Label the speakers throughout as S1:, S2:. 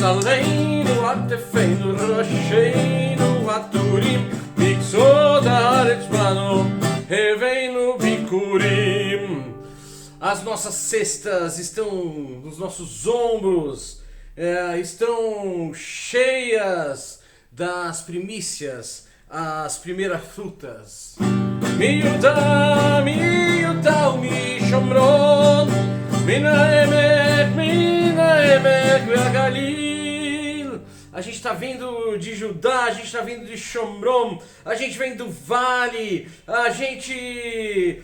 S1: Aleinu atefeinu rocheinu aturim Bixod haaretz banu Heveinu bikurim. As nossas cestas estão nos nossos ombros, estão cheias das primícias, as primeiras frutas. Miuta, miuta, mishomron, minaemek ve'agalil. A gente está vindo de Judá, a gente está vindo de Shomron, a gente vem do vale, a gente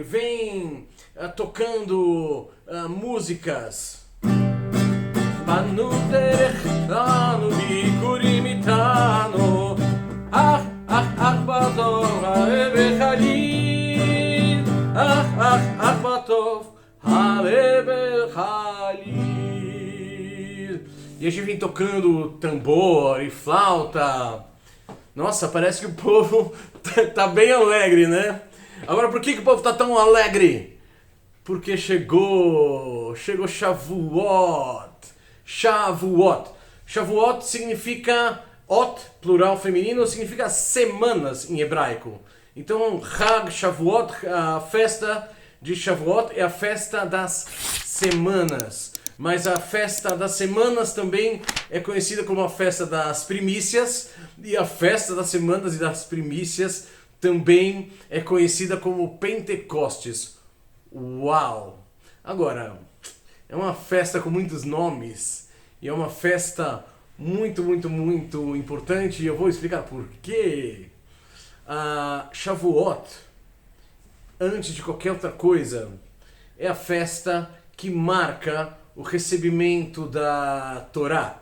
S1: vem tocando músicas. Banu derech anu bikurim itanu, batov ha'ebechalil, batov ha'ebechalil. E a gente vem tocando tambor e flauta. Nossa, parece que o povo tá bem alegre, né? Agora, por que o povo tá tão alegre? Porque chegou Shavuot. Shavuot significa ot, plural feminino, significa semanas em hebraico. Então, Chag Shavuot, a festa de Shavuot é a festa das semanas. Mas a festa das semanas também é conhecida como a festa das primícias. E a festa das semanas e das primícias também é conhecida como Pentecostes. Uau! Agora, é uma festa com muitos nomes. E é uma festa muito importante. E eu vou explicar por quê. Shavuot, antes de qualquer outra coisa, é a festa que marca o recebimento da Torá,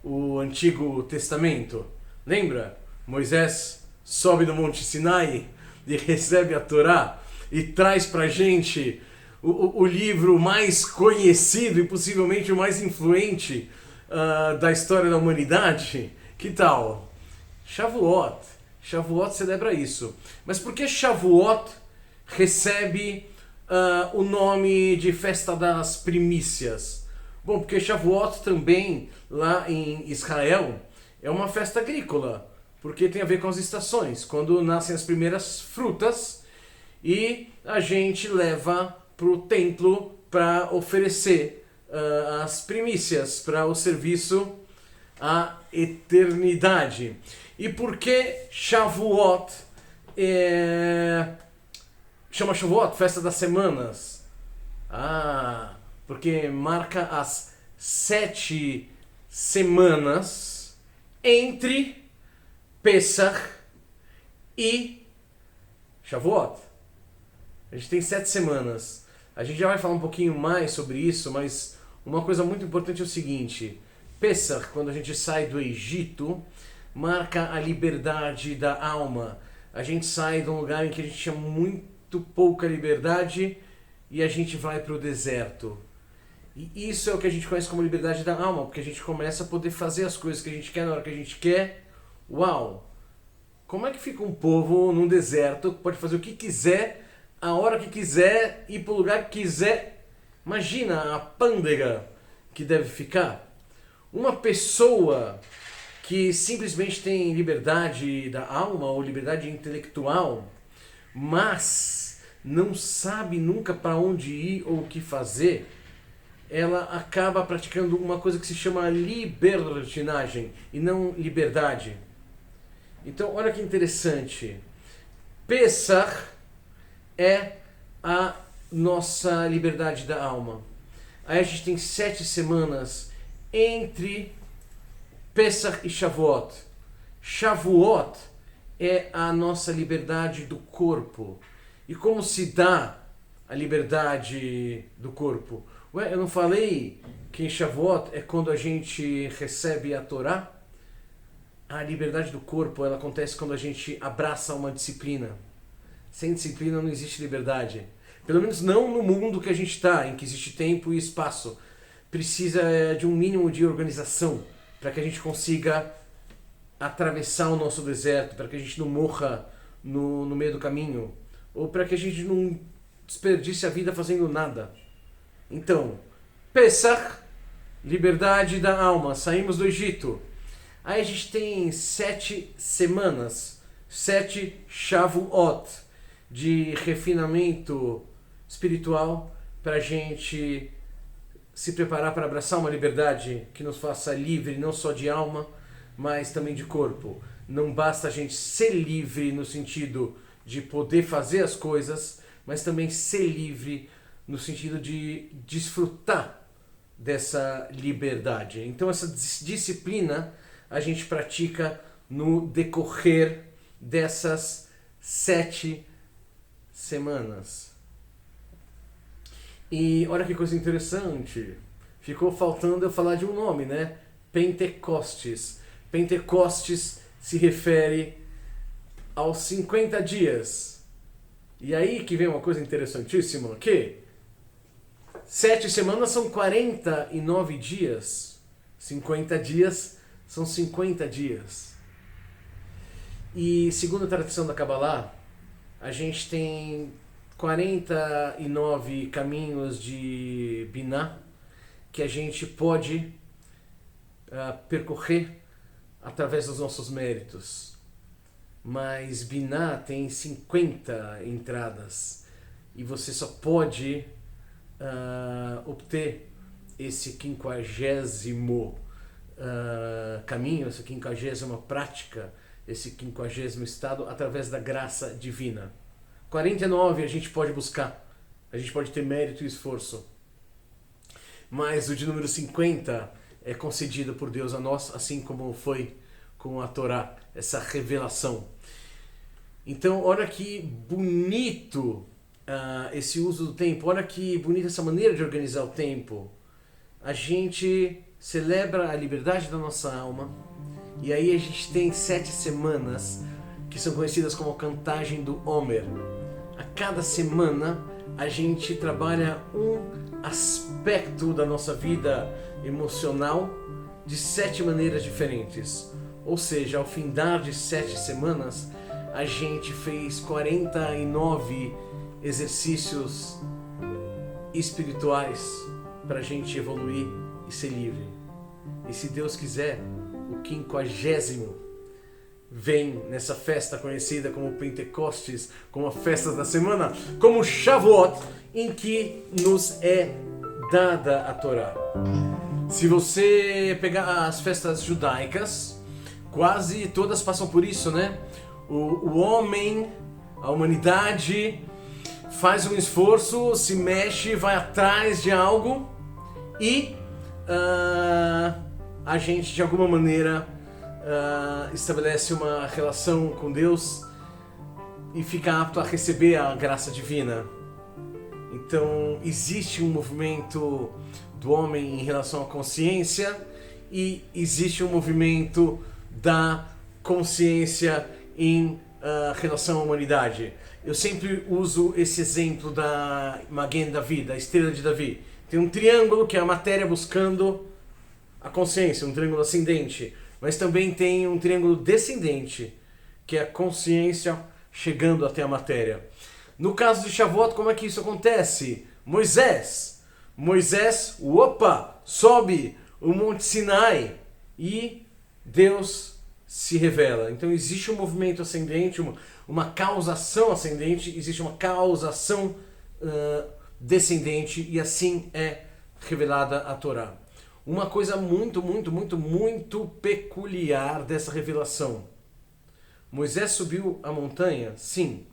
S1: o Antigo Testamento. Lembra? Moisés sobe no Monte Sinai e recebe a Torá e traz pra gente o livro mais conhecido e possivelmente o mais influente da história da humanidade. Que tal? Shavuot. Shavuot celebra isso. Mas por que Shavuot recebe o nome de festa das primícias? Bom, porque Shavuot também, lá em Israel, é uma festa agrícola, porque tem a ver com as estações, quando nascem as primeiras frutas e a gente leva para o templo para oferecer as primícias para o serviço à eternidade. E por que Shavuot chama Shavuot, festa das semanas? Porque marca as 7 semanas entre Pesach e Shavuot. A gente tem 7 semanas. A gente já vai falar um pouquinho mais sobre isso, mas uma coisa muito importante é o seguinte: Pesach, quando a gente sai do Egito, marca a liberdade da alma. A gente sai de um lugar em que a gente tinha muito pouca liberdade e a gente vai para o deserto. E isso é o que a gente conhece como liberdade da alma, porque a gente começa a poder fazer as coisas que a gente quer na hora que a gente quer. Uau! Como é que fica um povo num deserto que pode fazer o que quiser, a hora que quiser, ir para o lugar que quiser? Imagina a pândega que deve ficar. Uma pessoa que simplesmente tem liberdade da alma ou liberdade intelectual, mas não sabe nunca para onde ir ou o que fazer, ela acaba praticando uma coisa que se chama libertinagem e não liberdade. Então, olha que interessante. Pesach é a nossa liberdade da alma. Aí a gente tem 7 semanas entre Pesach e Shavuot. Shavuot é a nossa liberdade do corpo. E como se dá a liberdade do corpo? Ué, eu não falei que em Shavuot é quando a gente recebe a Torá? A liberdade do corpo, ela acontece quando a gente abraça uma disciplina. Sem disciplina não existe liberdade. Pelo menos não no mundo que a gente está, em que existe tempo e espaço. Precisa de um mínimo de organização para que a gente consiga atravessar o nosso deserto, para que a gente não morra no meio do caminho, ou para que a gente não desperdice a vida fazendo nada. Então, Pesach liberdade da alma, saímos do Egito. Aí a gente tem 7 semanas, 7 Shavuot de refinamento espiritual para a gente se preparar para abraçar uma liberdade que nos faça livre, não só de alma, mas também de corpo. Não basta a gente ser livre no sentido de poder fazer as coisas, mas também ser livre no sentido de desfrutar dessa liberdade. Então essa disciplina a gente pratica no decorrer dessas 7 semanas. E olha que coisa interessante, ficou faltando eu falar de um nome, né? Pentecostes. Pentecostes se refere aos 50 dias. E aí que vem uma coisa interessantíssima, que 7 semanas são 49 dias. 50 dias são 50 dias. E segundo a tradição da Kabbalah, a gente tem 49 caminhos de Binah que a gente pode percorrer através dos nossos méritos. Mas Binah tem 50 entradas e você só pode obter esse 50º caminho, essa 50ª prática, esse 50º estado através da graça divina. 49 a gente pode buscar, a gente pode ter mérito e esforço, mas o de número 50 é concedido por Deus a nós, assim como foi com a Torá, essa revelação. Então, olha que bonito esse uso do tempo, olha que bonita essa maneira de organizar o tempo. A gente celebra a liberdade da nossa alma, e aí a gente tem 7 semanas que são conhecidas como a Cantagem do Homer. A cada semana a gente trabalha um aspecto da nossa vida emocional de 7 maneiras diferentes. Ou seja, ao findar de 7 semanas, a gente fez 49 exercícios espirituais para a gente evoluir e ser livre. E se Deus quiser, o 50º vem nessa festa conhecida como Pentecostes, como a festa da semana, como Shavuot, em que nos é dada a Torá. Se você pegar as festas judaicas, quase todas passam por isso, né? O homem, a humanidade, faz um esforço, se mexe, vai atrás de algo e a gente, de alguma maneira, estabelece uma relação com Deus e fica apto a receber a graça divina. Então existe um movimento do homem em relação à consciência e existe um movimento da consciência em relação à humanidade. Eu sempre uso esse exemplo da Magen Davi, da estrela de Davi. Tem um triângulo que é a matéria buscando a consciência, um triângulo ascendente. Mas também tem um triângulo descendente, que é a consciência chegando até a matéria. No caso de Shavuot, como é que isso acontece? Moisés, sobe o Monte Sinai e Deus se revela. Então existe um movimento ascendente, uma causação ascendente, existe uma causação descendente e assim é revelada a Torá. Uma coisa muito peculiar dessa revelação. Moisés subiu a montanha, sim,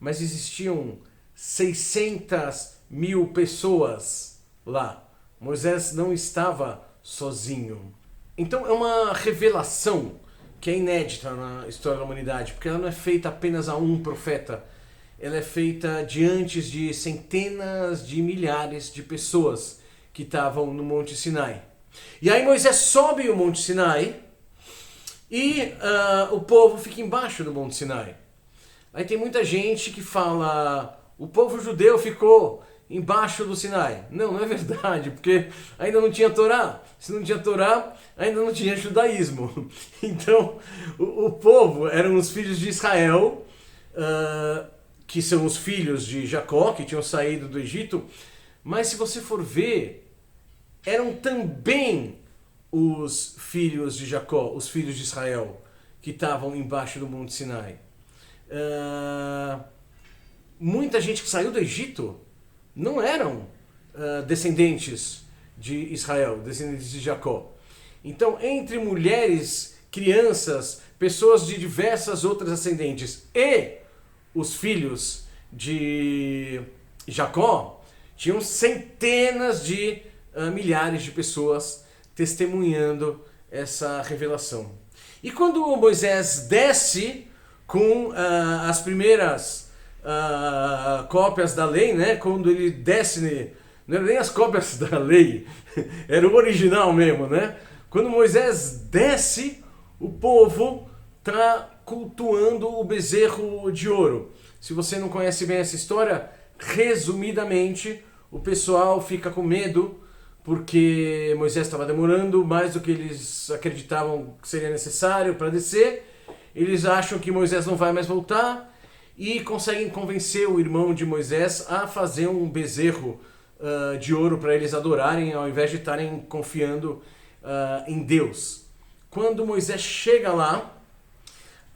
S1: mas existiam 600.000 pessoas lá. Moisés não estava sozinho. Então é uma revelação que é inédita na história da humanidade, porque ela não é feita apenas a um profeta, ela é feita diante de centenas de milhares de pessoas que estavam no Monte Sinai. E aí Moisés sobe o Monte Sinai e o povo fica embaixo do Monte Sinai. Aí tem muita gente que fala, o povo judeu ficou embaixo do Sinai. Não é verdade, porque ainda não tinha Torá. Se não tinha Torá, ainda não tinha judaísmo. Então, o povo eram os filhos de Israel, que são os filhos de Jacó, que tinham saído do Egito. Mas se você for ver, eram também os filhos de Jacó, os filhos de Israel, que estavam embaixo do Monte Sinai. Muita gente que saiu do Egito não eram descendentes de Israel, descendentes de Jacó. Então, entre mulheres, crianças, pessoas de diversas outras ascendentes e os filhos de Jacó, tinham centenas de milhares de pessoas testemunhando essa revelação. E quando Moisés desce com as primeiras cópias da lei, né? Quando ele desce, não eram nem as cópias da lei, era o original mesmo, né? Quando Moisés desce, o povo está cultuando o bezerro de ouro. Se você não conhece bem essa história, resumidamente, o pessoal fica com medo porque Moisés estava demorando mais do que eles acreditavam que seria necessário para descer. Eles acham que Moisés não vai mais voltar e conseguem convencer o irmão de Moisés a fazer um bezerro de ouro para eles adorarem, ao invés de estarem confiando em Deus. Quando Moisés chega lá,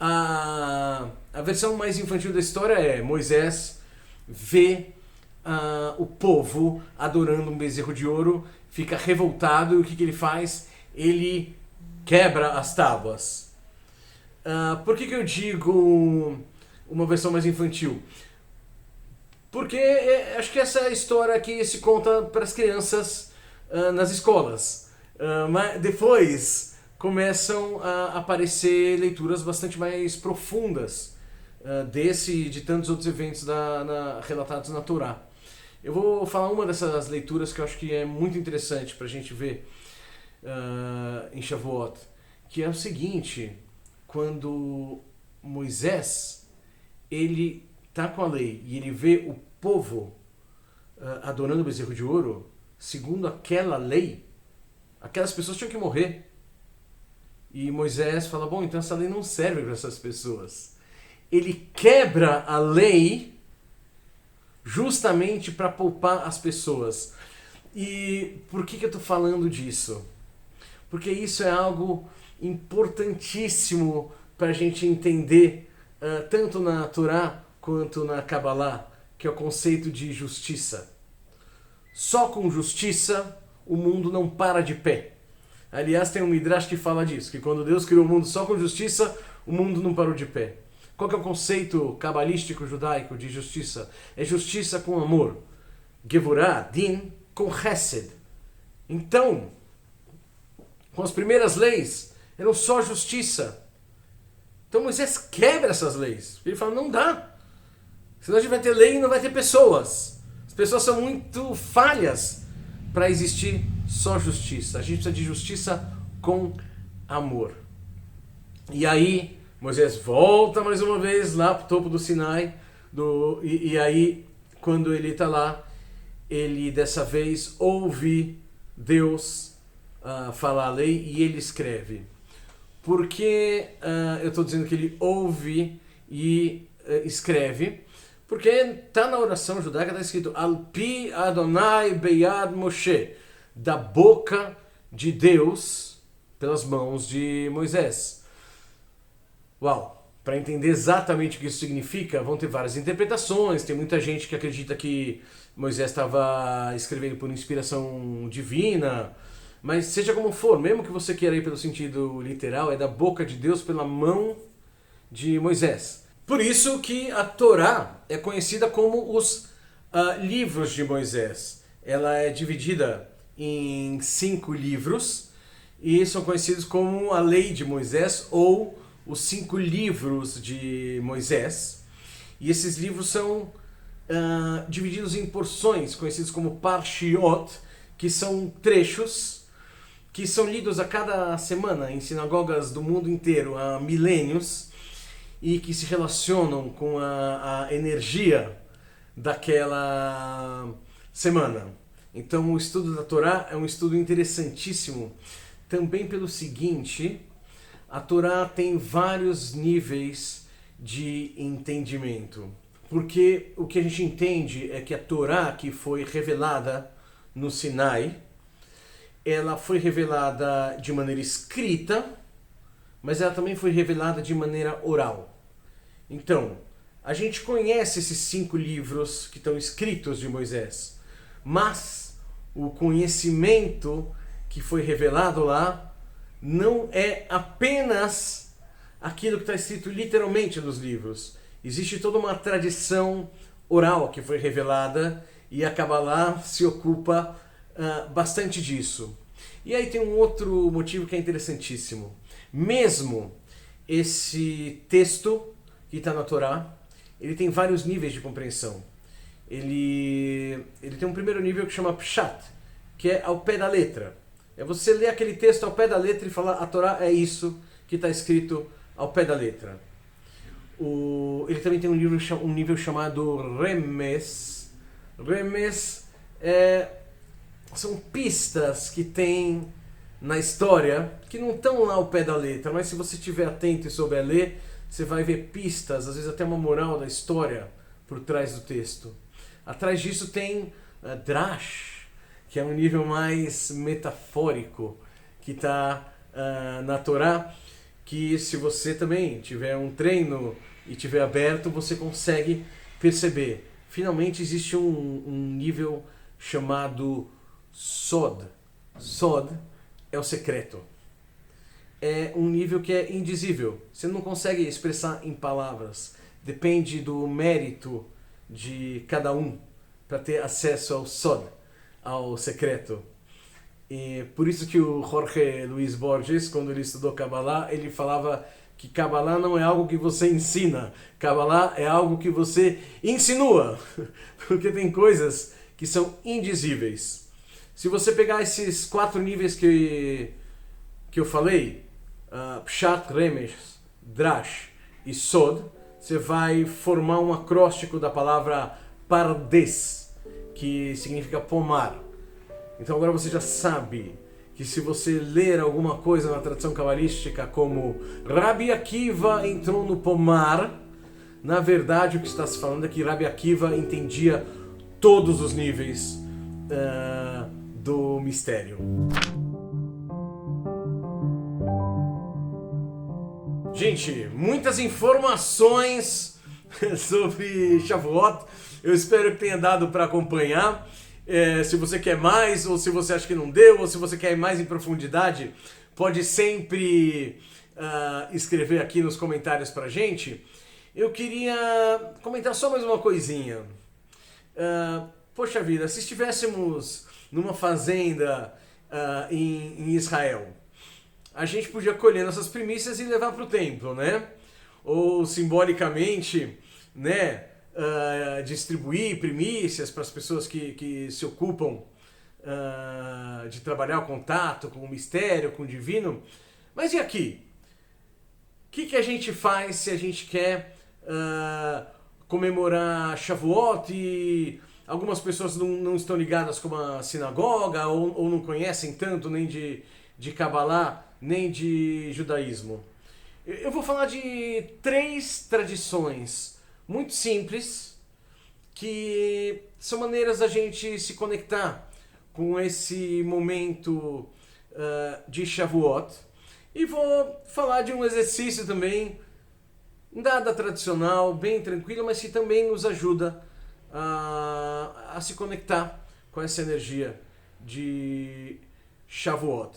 S1: a versão mais infantil da história é Moisés vê o povo adorando um bezerro de ouro, fica revoltado e o que ele faz? Ele quebra as tábuas. Por que eu digo uma versão mais infantil? Porque acho que essa é a história que se conta para as crianças nas escolas. Mas depois começam a aparecer leituras bastante mais profundas desse e de tantos outros eventos relatados na Torá. Eu vou falar uma dessas leituras que eu acho que é muito interessante para a gente ver em Shavuot, que é o seguinte: quando Moisés ele está com a lei e ele vê o povo adorando o bezerro de ouro, segundo aquela lei, aquelas pessoas tinham que morrer. E Moisés fala, bom, então essa lei não serve para essas pessoas. Ele quebra a lei justamente para poupar as pessoas. E por que eu estou falando disso? Porque isso é algo importantíssimo para a gente entender, tanto na Torá quanto na Kabbalah, que é o conceito de justiça. Só com justiça o mundo não para de pé. Aliás, tem um Midrash que fala disso, que quando Deus criou o mundo só com justiça, o mundo não parou de pé. Qual que é o conceito cabalístico judaico de justiça? É justiça com amor. Gevurah, din, com chesed. Então, com as primeiras leis, eram só justiça. Então Moisés quebra essas leis. Ele fala, não dá. Senão a gente vai ter lei e não vai ter pessoas. As pessoas são muito falhas para existir só justiça. A gente precisa de justiça com amor. E aí, Moisés volta mais uma vez lá para o topo do Sinai. E aí, quando ele está lá, ele dessa vez ouve Deus falar a lei e ele escreve. Por que eu estou dizendo que ele ouve e escreve? Porque está na oração judaica, está escrito Alpi Adonai Beyad Moshe, da boca de Deus pelas mãos de Moisés. Uau! Para entender exatamente o que isso significa, vão ter várias interpretações. Tem muita gente que acredita que Moisés estava escrevendo por inspiração divina. Mas seja como for, mesmo que você queira ir pelo sentido literal, é da boca de Deus pela mão de Moisés. Por isso que a Torá é conhecida como os livros de Moisés. Ela é dividida em 5 livros e são conhecidos como a Lei de Moisés ou os 5 livros de Moisés. E esses livros são divididos em porções, conhecidos como Parshiot, que são trechos que são lidos a cada semana em sinagogas do mundo inteiro há milênios e que se relacionam com a energia daquela semana. Então o estudo da Torá é um estudo interessantíssimo também pelo seguinte: a Torá tem vários níveis de entendimento. Porque o que a gente entende é que a Torá que foi revelada no Sinai, ela foi revelada de maneira escrita, mas ela também foi revelada de maneira oral. Então, a gente conhece esses 5 livros que estão escritos de Moisés, mas o conhecimento que foi revelado lá não é apenas aquilo que está escrito literalmente nos livros. Existe toda uma tradição oral que foi revelada e a Kabbalah se ocupa bastante disso. E aí tem um outro motivo que é interessantíssimo. Mesmo esse texto que está na Torá, ele tem vários níveis de compreensão. Ele tem um primeiro nível que chama Pshat, que é ao pé da letra. É você ler aquele texto ao pé da letra e falar: a Torá é isso que está escrito ao pé da letra. Ele também tem um nível chamado Remes. Remes são pistas que tem na história que não estão lá ao pé da letra, mas se você estiver atento e souber ler, você vai ver pistas, às vezes até uma moral da história por trás do texto. Atrás disso tem Drash, que é um nível mais metafórico, que está na Torá, que se você também tiver um treino e tiver aberto, você consegue perceber. Finalmente existe um nível chamado Sod. Sod é o secreto. É um nível que é indizível. Você não consegue expressar em palavras. Depende do mérito de cada um para ter acesso ao Sod, ao secreto. E por isso que o Jorge Luis Borges, quando ele estudou Kabbalah, ele falava que Kabbalah não é algo que você ensina. Kabbalah é algo que você insinua. Porque tem coisas que são indizíveis. Se você pegar esses 4 níveis que eu falei, Pshat, Remes, Drash e Sod, você vai formar um acróstico da palavra Pardes, que significa pomar. Então agora você já sabe que se você ler alguma coisa na tradição cabalística como Rabi Akiva entrou no pomar, na verdade o que está se falando é que Rabi Akiva entendia todos os níveis do mistério. Gente, muitas informações sobre Shavuot. Eu espero que tenha dado para acompanhar. Se você quer mais, ou se você acha que não deu, ou se você quer ir mais em profundidade, pode sempre escrever aqui nos comentários pra gente. Eu queria comentar só mais uma coisinha. Poxa vida, se estivéssemos numa fazenda em Israel, a gente podia colher nossas primícias e levar para o templo, né? Ou simbolicamente, né? Distribuir primícias para as pessoas que se ocupam de trabalhar o contato com o mistério, com o divino. Mas e aqui? O que a gente faz se a gente quer comemorar Shavuot e algumas pessoas não estão ligadas com uma sinagoga ou não conhecem tanto nem de Kabbalah, nem de judaísmo? Eu vou falar de 3 tradições muito simples, que são maneiras da gente se conectar com esse momento de Shavuot. E vou falar de um exercício também, nada tradicional, bem tranquilo, mas que também nos ajuda a se conectar com essa energia de Shavuot.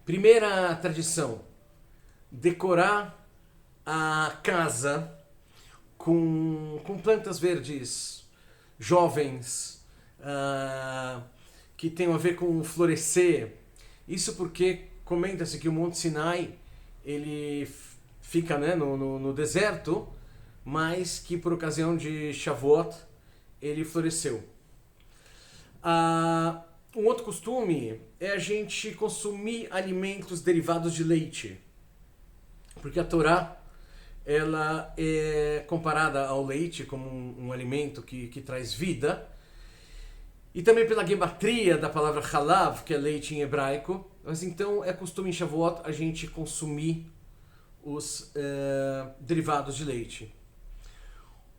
S1: Primeira tradição, decorar a casa com plantas verdes jovens, que tem a ver com florescer. Isso porque comenta-se que o Monte Sinai ele fica, né, no deserto, mas que por ocasião de Shavuot ele floresceu. Um outro costume é a gente consumir alimentos derivados de leite, porque a Torá ela é comparada ao leite como um alimento que traz vida, e também pela gematria da palavra halav, que é leite em hebraico. Mas então é costume em Shavuot a gente consumir os derivados de leite.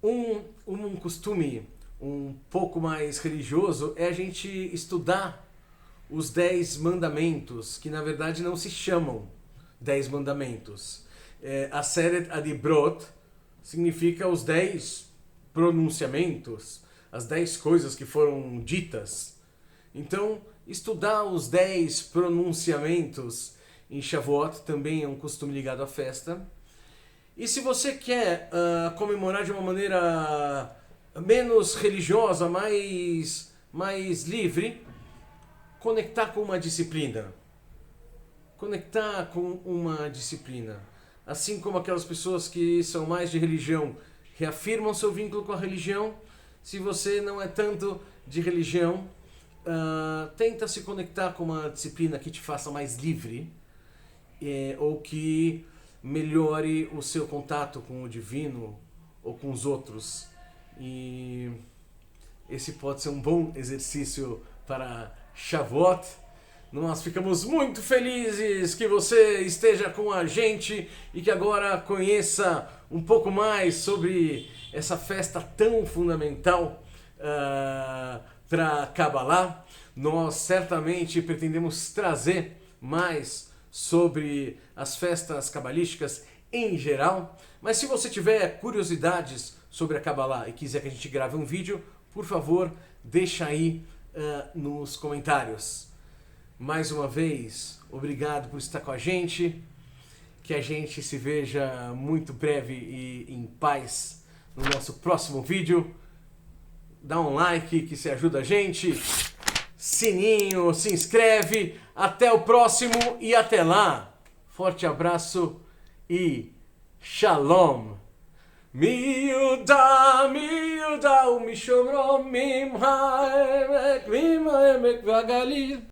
S1: Um costume um pouco mais religioso é a gente estudar os 10 mandamentos, que na verdade não se chamam 10 mandamentos. Aseret Adibrot significa os 10 pronunciamentos, as 10 coisas que foram ditas. Então, estudar os 10 pronunciamentos em Shavuot também é um costume ligado à festa. E se você quer comemorar de uma maneira menos religiosa, mais livre, conectar com uma disciplina. Conectar com uma disciplina. Assim como aquelas pessoas que são mais de religião reafirmam seu vínculo com a religião, se você não é tanto de religião, tenta se conectar com uma disciplina que te faça mais livre, ou que melhore o seu contato com o divino ou com os outros. E esse pode ser um bom exercício para Shavuot. Nós ficamos muito felizes que você esteja com a gente e que agora conheça um pouco mais sobre essa festa tão fundamental para Kabbalah. Nós certamente pretendemos trazer mais sobre as festas cabalísticas em geral, mas se você tiver curiosidades sobre a Kabbalah e quiser que a gente grave um vídeo, por favor, deixa aí nos comentários. Mais uma vez, obrigado por estar com a gente, que a gente se veja muito breve e em paz no nosso próximo vídeo. Dá um like que se ajuda a gente, sininho, se inscreve, até o próximo e até lá. Forte abraço e Shalom. Mi Yuda, umishomro, mim ha'emek v'agaliל.